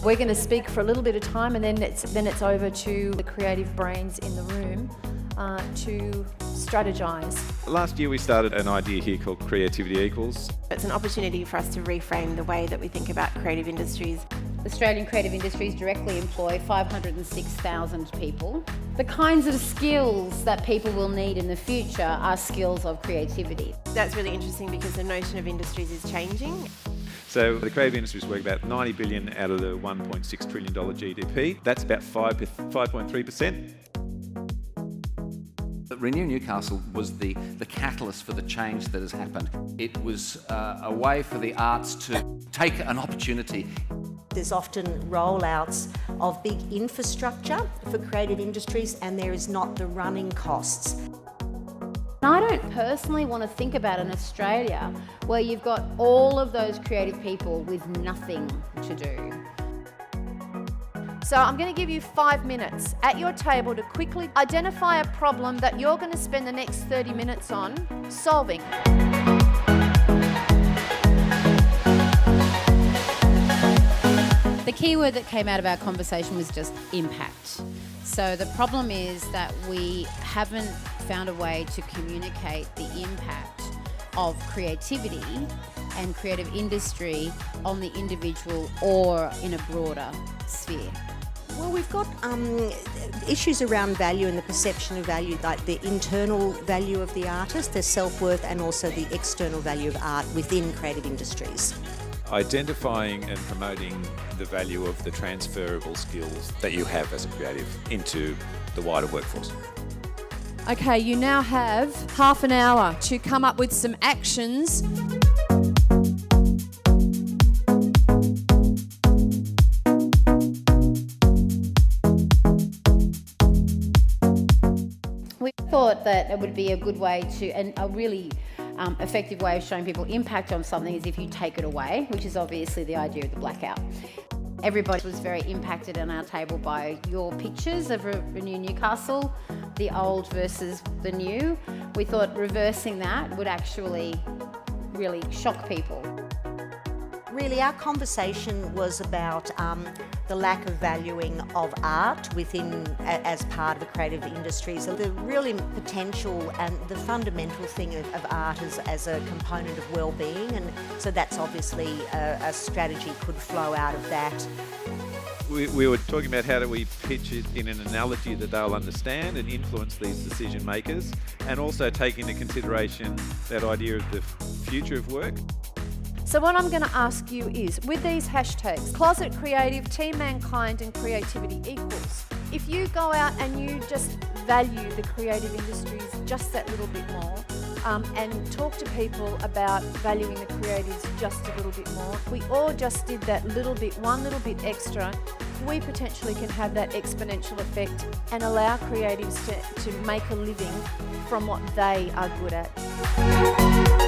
We're going to speak for a little bit of time, and then it's over to the creative brains in the room to strategise. Last year we started an idea here called Creativity Equals. It's an opportunity for us to reframe the way that we think about creative industries. Australian creative industries directly employ 506,000 people. The kinds of skills that people will need in the future are skills of creativity. That's really interesting because the notion of industries is changing. So the creative industries work about $90 billion out of the $1.6 trillion GDP. That's about 5.3%. Renew Newcastle was the catalyst for the change that has happened. It was a way for the arts to take an opportunity. There's often rollouts of big infrastructure for creative industries, and there is not the running costs. I don't personally want to think about an Australia where you've got all of those creative people with nothing to do. So I'm going to give you 5 minutes at your table to quickly identify a problem that you're going to spend the next 30 minutes on solving. The key word that came out of our conversation was just impact. So the problem is that we haven't found a way to communicate the impact of creativity and creative industry on the individual or in a broader sphere. Well, we've got issues around value and the perception of value, like the internal value of the artist, their self-worth, and also the external value of art within creative industries. Identifying and promoting the value of the transferable skills that you have as a creative into the wider workforce. Okay, you now have half an hour to come up with some actions. We thought that it would be a good way to, and a really effective way of showing people impact on something is if you take it away, which is obviously the idea of the blackout. Everybody was very impacted on our table by your pictures of Renew Newcastle, the old versus the new. We thought reversing that would actually really shock people. Really, our conversation was about the lack of valuing of art as part of the creative industries. So the really potential and the fundamental thing of art as a component of well-being, and so that's obviously a strategy could flow out of that. We were talking about how do we pitch it in an analogy that they'll understand and influence these decision makers, and also take into consideration that idea of the future of work. So what I'm going to ask you is, with these hashtags, Closet Creative, Team Mankind and Creativity Equals, if you go out and you just value the creative industries just that little bit more, and talk to people about valuing the creatives just a little bit more, we all just did that little bit, one little bit extra, we potentially can have that exponential effect and allow creatives to make a living from what they are good at.